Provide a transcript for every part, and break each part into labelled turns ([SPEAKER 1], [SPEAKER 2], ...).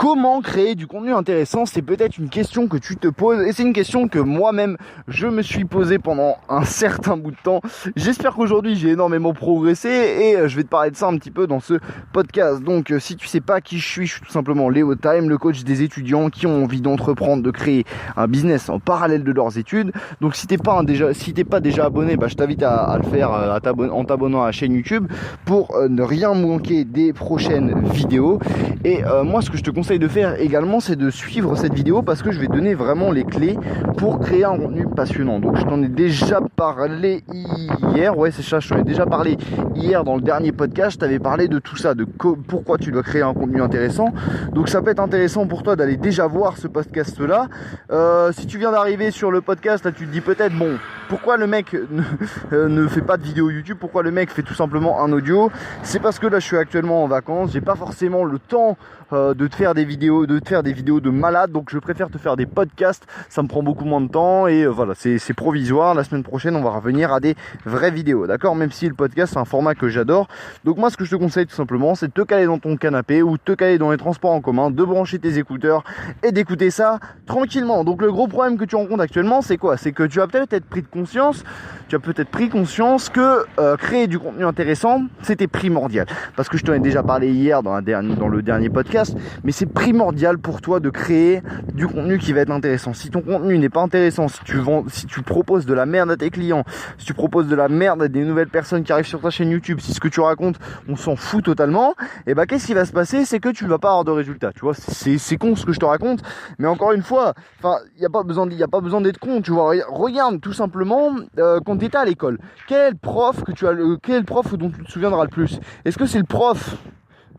[SPEAKER 1] Comment créer du contenu intéressant? C'est peut-être une question que tu te poses et c'est une question que moi-même je me suis posée pendant un certain bout de temps. J'espère qu'aujourd'hui j'ai énormément progressé et je vais te parler de ça un petit peu dans ce podcast. Donc si tu sais pas qui je suis tout simplement Léo Time, le coach des étudiants qui ont envie d'entreprendre, de créer un business en parallèle de leurs études. Donc si t'es pas déjà abonné, je t'invite à le faire en t'abonnant à la chaîne YouTube pour ne rien manquer des prochaines vidéos. Et moi ce que je te conseille de faire également, c'est de suivre cette vidéo parce que je vais donner vraiment les clés pour créer un contenu passionnant. Donc je t'en ai déjà parlé hier, ouais c'est ça, je t'en ai déjà parlé hier dans le dernier podcast. Je t'avais parlé de tout ça, de pourquoi tu dois créer un contenu intéressant. Donc ça peut être intéressant pour toi d'aller déjà voir ce podcast là. Si tu viens d'arriver sur le podcast, là tu te dis peut-être bon, pourquoi le mec ne fait pas de vidéo YouTube, pourquoi le mec fait tout simplement un audio? C'est parce que là je suis actuellement en vacances, j'ai pas forcément le temps de te faire des vidéos de malade, donc je préfère te faire des podcasts, ça me prend beaucoup moins de temps et voilà, c'est provisoire. La semaine prochaine on va revenir à des vraies vidéos, d'accord? Même si le podcast c'est un format que j'adore. Donc moi ce que je te conseille tout simplement, c'est de te caler dans ton canapé ou de te caler dans les transports en commun, de brancher tes écouteurs et d'écouter ça tranquillement. Donc le gros problème que tu rencontres actuellement, c'est quoi? C'est que tu as peut-être pris conscience que créer du contenu intéressant c'était primordial, parce que je t'en ai déjà parlé hier dans le dernier podcast, mais c'est primordial pour toi de créer du contenu qui va être intéressant. Si ton contenu n'est pas intéressant, si tu proposes de la merde à tes clients, si tu proposes de la merde à des nouvelles personnes qui arrivent sur ta chaîne YouTube, si ce que tu racontes on s'en fout totalement, et qu'est-ce qui va se passer? C'est que tu ne vas pas avoir de résultats, tu vois. C'est con ce que je te raconte, mais encore une fois, il n'y a pas besoin d'être con, tu vois. Regarde tout simplement quand tu étais à l'école, quel est le prof dont tu te souviendras le plus? Est-ce que c'est le prof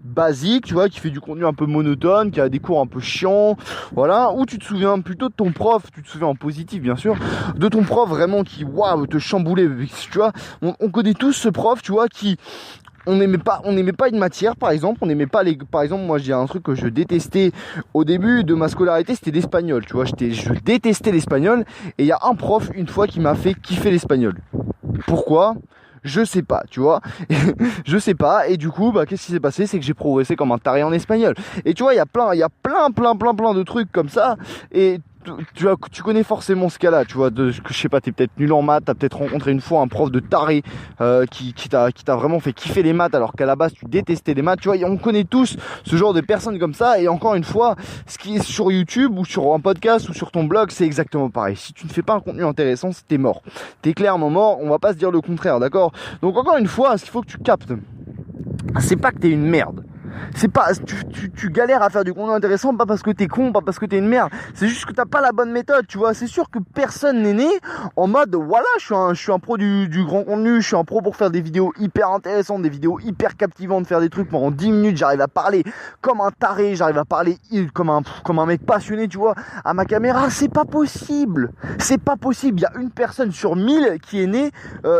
[SPEAKER 1] basique, tu vois, qui fait du contenu un peu monotone, qui a des cours un peu chiants, voilà, ou tu te souviens plutôt de ton prof, tu te souviens en positif bien sûr, de ton prof vraiment qui, waouh, te chamboulait, tu vois. On connaît tous ce prof, tu vois, qui on n'aimait pas une matière, par exemple, par exemple, moi j'ai un truc que je détestais au début de ma scolarité, c'était l'espagnol, tu vois, je détestais l'espagnol, et il y a un prof une fois qui m'a fait kiffer l'espagnol. Pourquoi? Je sais pas, tu vois. Je sais pas. Et du coup, qu'est-ce qui s'est passé? C'est que j'ai progressé comme un taré en espagnol. Et tu vois, il y a plein de trucs comme ça. Et tu connais forcément ce cas-là, tu vois, je sais pas, t'es peut-être nul en maths, t'as peut-être rencontré une fois un prof de taré qui t'a vraiment fait kiffer les maths alors qu'à la base tu détestais les maths, tu vois. On connaît tous ce genre de personnes comme ça. Et encore une fois, ce qui est sur YouTube ou sur un podcast ou sur ton blog, c'est exactement pareil. Si tu ne fais pas un contenu intéressant, t'es mort, t'es clairement mort. On va pas se dire le contraire, d'accord? Donc encore une fois, ce qu'il faut que tu captes, c'est pas que t'es une merde. C'est pas, tu galères à faire du contenu intéressant, pas parce que t'es con, pas parce que t'es une merde. C'est juste que t'as pas la bonne méthode, tu vois. C'est sûr que personne n'est né en mode, voilà, je suis un pro du grand contenu, je suis un pro pour faire des vidéos hyper intéressantes, des vidéos hyper captivantes, faire des trucs pendant 10 minutes, j'arrive à parler comme un taré, j'arrive à parler comme un mec passionné, tu vois, à ma caméra. C'est pas possible. C'est pas possible. Il y a une personne sur 1000 qui est née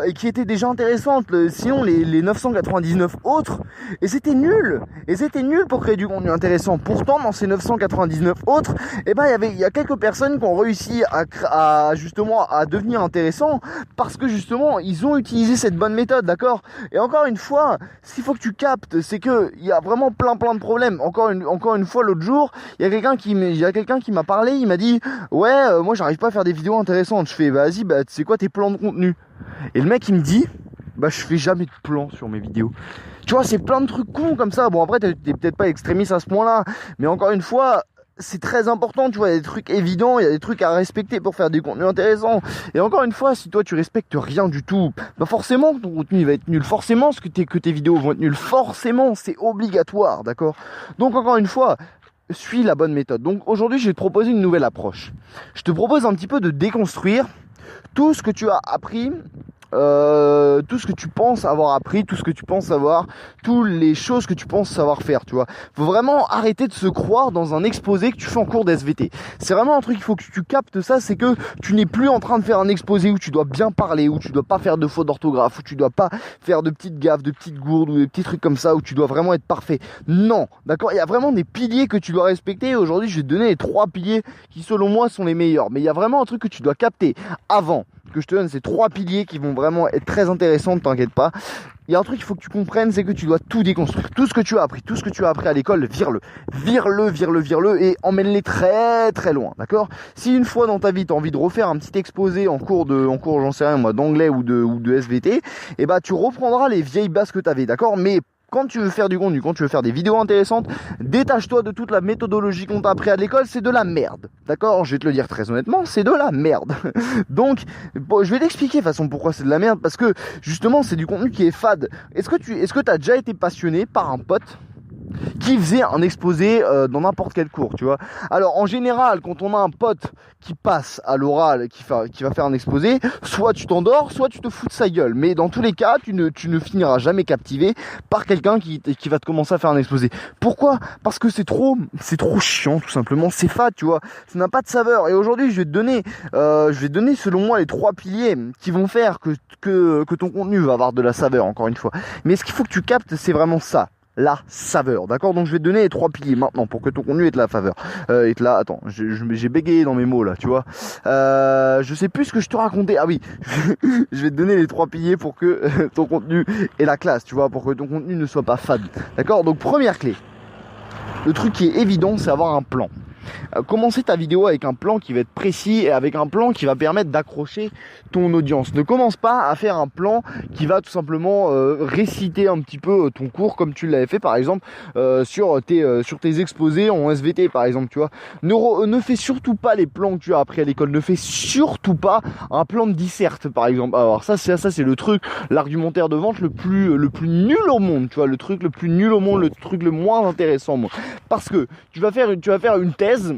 [SPEAKER 1] et qui était déjà intéressante. Sinon, les 999 autres, et c'était nul. Et c'était nul pour créer du contenu intéressant. Pourtant, dans ces 999 autres, il y a quelques personnes qui ont réussi à justement à devenir intéressants parce que justement, ils ont utilisé cette bonne méthode, d'accord? Et encore une fois, ce qu'il faut que tu captes, c'est que il y a vraiment plein de problèmes. Encore une fois, l'autre jour, il y a quelqu'un qui m'a parlé, il m'a dit, ouais, moi j'arrive pas à faire des vidéos intéressantes. Je fais, vas-y, tu sais quoi tes plans de contenu? Et le mec il me dit, je fais jamais de plans sur mes vidéos. Tu vois, c'est plein de trucs cons comme ça. Bon, après, t'es peut-être pas extrémiste à ce point-là, mais encore une fois, c'est très important, tu vois, il y a des trucs évidents, il y a des trucs à respecter pour faire du contenu intéressant. Et encore une fois, si toi tu respectes rien du tout, forcément ton contenu va être nul, forcément que tes vidéos vont être nulles, forcément, c'est obligatoire, d'accord? Donc encore une fois, suis la bonne méthode. Donc aujourd'hui, je vais te proposer une nouvelle approche. Je te propose un petit peu de déconstruire tout ce que tu as appris, tout ce que tu penses avoir appris, tout ce que tu penses savoir, toutes les choses que tu penses savoir faire, tu vois. Faut vraiment arrêter de se croire dans un exposé que tu fais en cours d'SVT. C'est vraiment un truc, il faut que tu captes ça, c'est que tu n'es plus en train de faire un exposé où tu dois bien parler, où tu dois pas faire de fautes d'orthographe, où tu dois pas faire de petites gaffes, de petites gourdes ou des petits trucs comme ça, où tu dois vraiment être parfait. Non, d'accord? Il y a vraiment des piliers que tu dois respecter. Aujourd'hui, je vais te donner les 3 piliers qui, selon moi, sont les meilleurs. Mais il y a vraiment un truc que tu dois capter avant que je te donne, c'est 3 piliers qui vont vraiment être très intéressants, ne t'inquiète pas. Il y a un truc qu'il faut que tu comprennes, c'est que tu dois tout déconstruire. Tout ce que tu as appris à l'école, vire-le et emmène-les très très loin, d'accord? Si une fois dans ta vie tu as envie de refaire un petit exposé en cours j'en sais rien moi, d'anglais ou de SVT, et bah tu reprendras les vieilles bases que tu avais, d'accord? Mais quand tu veux faire du contenu, quand tu veux faire des vidéos intéressantes, détache-toi de toute la méthodologie qu'on t'a appris à l'école, c'est de la merde. D'accord? Je vais te le dire très honnêtement, c'est de la merde. Donc, bon, je vais t'expliquer de toute façon pourquoi c'est de la merde, parce que justement, c'est du contenu qui est fade. Est-ce que t'as déjà été passionné par un pote qui faisait un exposé dans n'importe quel cours, tu vois? Alors en général, quand on a un pote qui passe à l'oral, qui va faire un exposé, soit tu t'endors, soit tu te fous de sa gueule. Mais dans tous les cas, tu ne finiras jamais captivé par quelqu'un qui va te commencer à faire un exposé. Pourquoi? Parce que c'est trop chiant, tout simplement. C'est fade, tu vois. Ça n'a pas de saveur. Et aujourd'hui, je vais te donner selon moi les 3 piliers qui vont faire que ton contenu va avoir de la saveur, encore une fois. Mais ce qu'il faut que tu captes, c'est vraiment ça. La saveur, d'accord? Donc je vais te donner les 3 piliers maintenant pour que ton contenu ait de la faveur. Attends, j'ai bégayé dans mes mots là, tu vois. Je sais plus ce que je te racontais. Ah oui, je vais te donner les 3 piliers pour que ton contenu ait la classe, tu vois, pour que ton contenu ne soit pas fade. D'accord? Donc première clé. Le truc qui est évident, c'est avoir un plan. Commencer ta vidéo avec un plan qui va être précis et avec un plan qui va permettre d'accrocher ton audience. Ne commence pas à faire un plan qui va tout simplement réciter un petit peu ton cours comme tu l'avais fait par exemple sur tes exposés en SVT par exemple, tu vois. Ne fais surtout pas les plans que tu as appris à l'école. Ne fais surtout pas un plan de disserte par exemple. Alors ça c'est le truc, l'argumentaire de vente le plus nul au monde, tu vois, le truc le plus nul au monde, le truc le moins intéressant au monde. Parce que tu vas faire une thèse,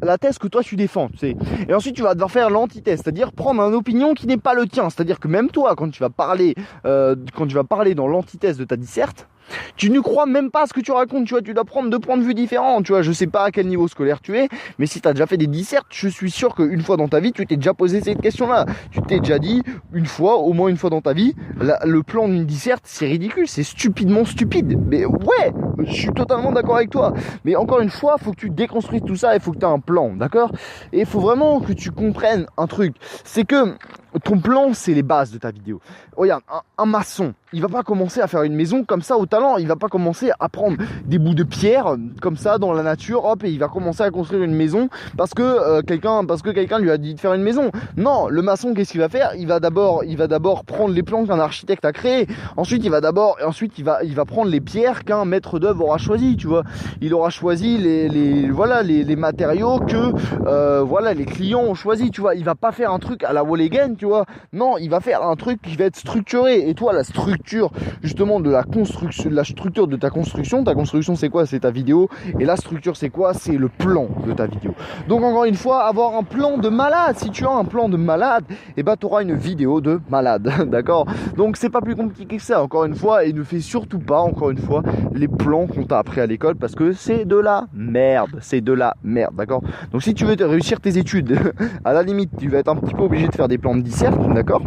[SPEAKER 1] la thèse que toi tu défends, tu sais. Et ensuite tu vas devoir faire l'antithèse, c'est-à-dire prendre une opinion qui n'est pas le tien. C'est-à-dire que même toi, quand tu vas parler dans l'antithèse de ta disserte, tu ne crois même pas à ce que tu racontes, tu vois, tu dois prendre 2 points de vue différents, tu vois, je sais pas à quel niveau scolaire tu es, mais si tu as déjà fait des dissertes, je suis sûr qu'une fois dans ta vie, tu t'es déjà posé cette question-là. Tu t'es déjà dit, au moins une fois dans ta vie, le plan d'une disserte, c'est ridicule, c'est stupidement stupide. Mais ouais, je suis totalement d'accord avec toi. Mais encore une fois, faut que tu déconstruises tout ça, il faut que tu aies un plan, d'accord? Et il faut vraiment que tu comprennes un truc, c'est que ton plan, c'est les bases de ta vidéo. Regarde, un maçon, il va pas commencer à faire une maison comme ça au talent. Il va pas commencer à prendre des bouts de pierre comme ça dans la nature, hop, et il va commencer à construire une maison parce que quelqu'un lui a dit de faire une maison. Non, le maçon, qu'est-ce qu'il va faire? Il va d'abord prendre les plans qu'un architecte a créés. Ensuite, il va prendre les pierres qu'un maître d'œuvre aura choisi. Tu vois, il aura choisi les matériaux que les clients ont choisi. Tu vois, il va pas faire un truc à la wall again, tu vois. Non, il va faire un truc qui va être structuré. Et toi, la structure justement de la construction, la structure de ta construction c'est quoi? C'est ta vidéo. Et la structure c'est quoi? C'est le plan de ta vidéo. Donc encore une fois, avoir un plan de malade. Si tu as un plan de malade, et tu auras une vidéo de malade. D'accord? Donc c'est pas plus compliqué que ça, encore une fois. Et ne fais surtout pas, encore une fois, les plans qu'on t'a appris à l'école, parce que c'est de la merde. C'est de la merde, d'accord? Donc si tu veux réussir tes études, à la limite tu vas être un petit peu obligé de faire des plans de disserte, d'accord?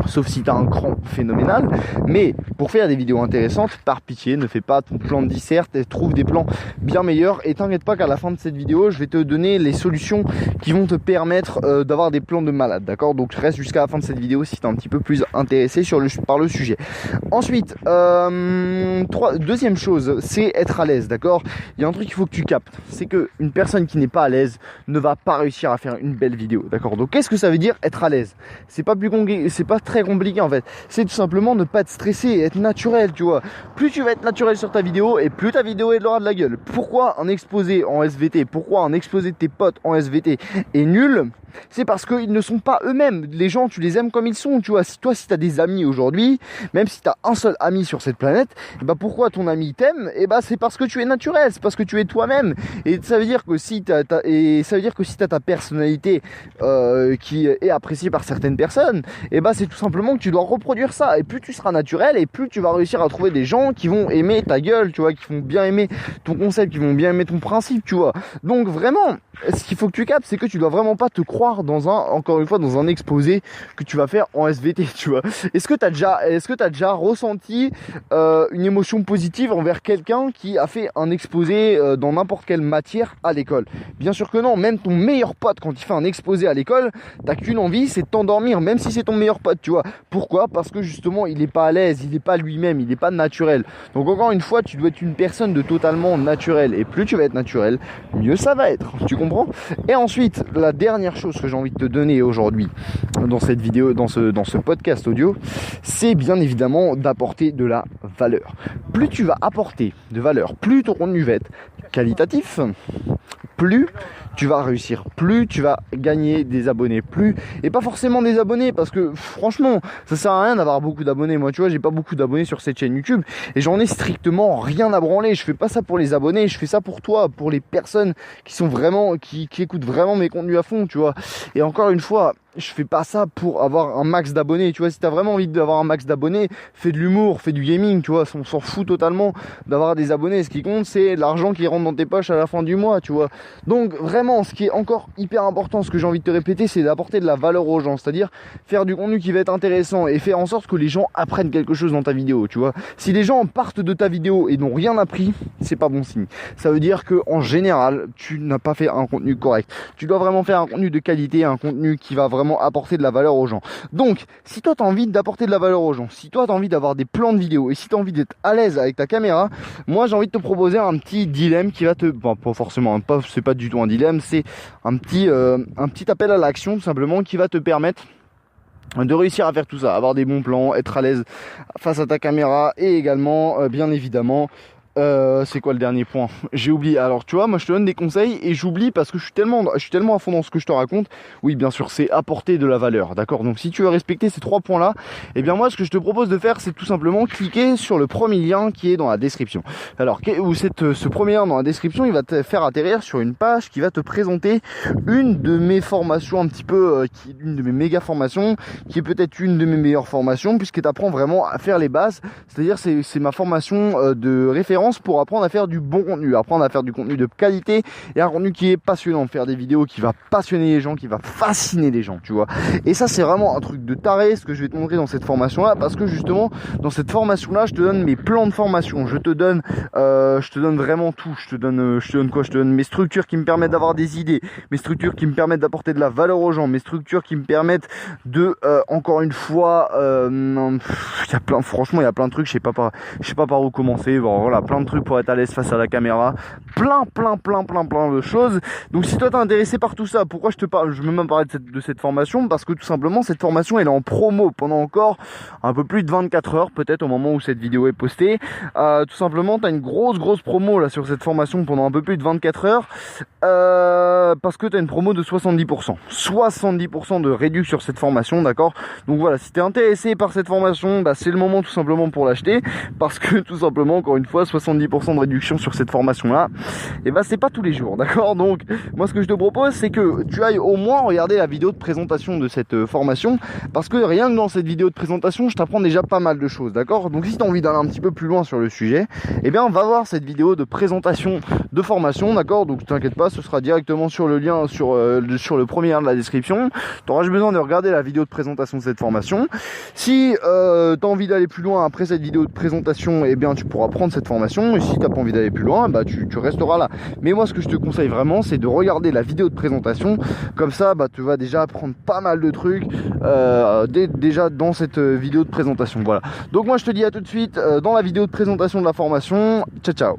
[SPEAKER 1] Sauf si tu as un cran phénoménal, mais pour faire des vidéos intéressantes, par pitié, ne fais pas ton plan de disserte et trouve des plans bien meilleurs. Et t'inquiète pas qu'à la fin de cette vidéo, je vais te donner les solutions qui vont te permettre d'avoir des plans de malade, d'accord? Donc reste jusqu'à la fin de cette vidéo si tu es un petit peu plus intéressé par le sujet. Ensuite, deuxième chose, c'est être à l'aise, d'accord? Il y a un truc qu'il faut que tu captes, c'est qu'une personne qui n'est pas à l'aise ne va pas réussir à faire une belle vidéo, d'accord? Donc qu'est-ce que ça veut dire être à l'aise? C'est pas plus compliqué, c'est pas très compliqué en fait, c'est tout simplement ne pas être stressé et être naturel, tu vois. Plus tu vas être naturel sur ta vidéo et plus ta vidéo aura de la gueule. Pourquoi un exposé en SVT, pourquoi un exposé de tes potes en SVT est nul? C'est parce qu'ils ne sont pas eux-mêmes. Les gens, tu les aimes comme ils sont, tu vois. Si tu as des amis aujourd'hui, même si tu as un seul ami sur cette planète, et pourquoi ton ami t'aime? C'est parce que tu es naturel, c'est parce que tu es toi-même. Et ça veut dire que si tu as ta personnalité qui est appréciée par certaines personnes, c'est tout simplement que tu dois reproduire ça. Et plus tu seras naturel, et plus tu vas réussir à trouver des gens qui vont aimer ta gueule, tu vois, qui vont bien aimer ton concept, qui vont bien aimer ton principe, tu vois. Donc vraiment, ce qu'il faut que tu captes, c'est que tu dois vraiment pas te croire encore une fois, dans un exposé que tu vas faire en SVT, tu vois. Est-ce que tu as déjà ressenti une émotion positive envers quelqu'un qui a fait un exposé dans n'importe quelle matière à l'école? Bien sûr que non. Même ton meilleur pote, quand il fait un exposé à l'école, t'as qu'une envie, c'est de t'endormir, même si c'est ton meilleur pote, tu vois. Pourquoi? Parce que justement, il n'est pas à l'aise, il n'est pas lui-même, il n'est pas naturel. Donc encore une fois, tu dois être une personne de totalement naturel. Et plus tu vas être naturel, mieux ça va être. Tu comprends? Et ensuite, la dernière chose que j'ai envie de te donner aujourd'hui dans cette vidéo, dans ce podcast audio, c'est bien évidemment d'apporter de la valeur. Plus tu vas apporter de valeur, plus ton contenu va être qualitatif, plus tu vas réussir, plus tu vas gagner des abonnés, et pas forcément des abonnés, parce que franchement, ça sert à rien d'avoir beaucoup d'abonnés. Moi, tu vois, j'ai pas beaucoup d'abonnés sur cette chaîne YouTube, et j'en ai strictement rien à branler. Je fais pas ça pour les abonnés, je fais ça pour toi, pour les personnes qui sont vraiment, qui écoutent vraiment mes contenus à fond, tu vois. Et encore une fois, je fais pas ça pour avoir un max d'abonnés, tu vois. Si t'as vraiment envie d'avoir un max d'abonnés, fais de l'humour, fais du gaming, tu vois. On s'en fout totalement d'avoir des abonnés. Ce qui compte, c'est l'argent qui rentre dans tes poches à la fin du mois, tu vois. Donc vraiment, ce qui est encore hyper important, ce que j'ai envie de te répéter, c'est d'apporter de la valeur aux gens, c'est-à-dire faire du contenu qui va être intéressant et faire en sorte que les gens apprennent quelque chose dans ta vidéo, tu vois. Si les gens partent de ta vidéo et n'ont rien appris, c'est pas bon signe. Ça veut dire que en général, tu n'as pas fait un contenu correct. Tu dois vraiment faire un contenu de qualité, un contenu qui va vraiment apporter de la valeur aux gens. Donc, si toi tu as envie d'apporter de la valeur aux gens, si toi tu as envie d'avoir des plans de vidéo et si tu as envie d'être à l'aise avec ta caméra, moi j'ai envie de te proposer un petit dilemme qui va te... Bon, pas forcément, c'est pas du tout un dilemme, c'est un petit appel à l'action tout simplement qui va te permettre de réussir à faire tout ça, avoir des bons plans, être à l'aise face à ta caméra et également, bien évidemment, c'est quoi le dernier point? J'ai oublié. Alors tu vois, moi je te donne des conseils et j'oublie parce que je suis tellement à fond dans ce que je te raconte. Oui, bien sûr, c'est apporter de la valeur, d'accord? Donc si tu veux respecter ces 3 points là, eh bien moi ce que je te propose de faire, c'est tout simplement cliquer sur le premier lien qui est dans la description. Alors ce premier lien dans la description, il va te faire atterrir sur une page qui va te présenter une de mes formations un petit peu, une de mes méga formations, qui est peut-être une de mes meilleures formations puisque tu apprends vraiment à faire les bases. C'est-à-dire c'est ma formation de référence pour apprendre à faire du bon contenu, apprendre à faire du contenu de qualité et un contenu qui est passionnant, faire des vidéos qui va passionner les gens, qui va fasciner les gens, tu vois. Et ça c'est vraiment un truc de taré, ce que je vais te montrer dans cette formation là, parce que justement dans cette formation là je te donne mes plans de formation, je te donne vraiment tout, je te donne mes structures qui me permettent d'avoir des idées, mes structures qui me permettent d'apporter de la valeur aux gens, mes structures qui me permettent de encore une fois franchement il y a plein de trucs, je sais pas par où commencer. Bon, voilà, plein de trucs pour être à l'aise face à la caméra, plein de choses. Donc si toi t'es intéressé par tout ça, pourquoi je veux même parler de cette formation? Parce que tout simplement cette formation elle est en promo pendant encore un peu plus de 24 heures peut-être au moment où cette vidéo est postée. Tout simplement t'as une grosse promo là sur cette formation pendant un peu plus de 24 heures parce que t'as une promo de 70% de réduction sur cette formation, d'accord? Donc voilà, si t'es intéressé par cette formation, bah, c'est le moment tout simplement pour l'acheter, parce que tout simplement encore une fois 70% de réduction sur cette formation là, et bah c'est pas tous les jours, d'accord? Donc moi ce que je te propose c'est que tu ailles au moins regarder la vidéo de présentation de cette formation, parce que rien que dans cette vidéo de présentation je t'apprends déjà pas mal de choses, d'accord? Donc si tu as envie d'aller un petit peu plus loin sur le sujet, et bien va voir cette vidéo de présentation de formation, d'accord? Donc t'inquiète pas, ce sera directement sur le lien sur le premier lien de la description. Tu auras juste besoin de regarder la vidéo de présentation de cette formation. Si tu as envie d'aller plus loin après cette vidéo de présentation, et bien tu pourras prendre cette formation, et si t'as pas envie d'aller plus loin, bah tu resteras là. Mais moi ce que je te conseille vraiment, c'est de regarder la vidéo de présentation, comme ça bah tu vas déjà apprendre pas mal de trucs déjà dans cette vidéo de présentation. Voilà, donc moi je te dis à tout de suite dans la vidéo de présentation de la formation. Ciao ciao.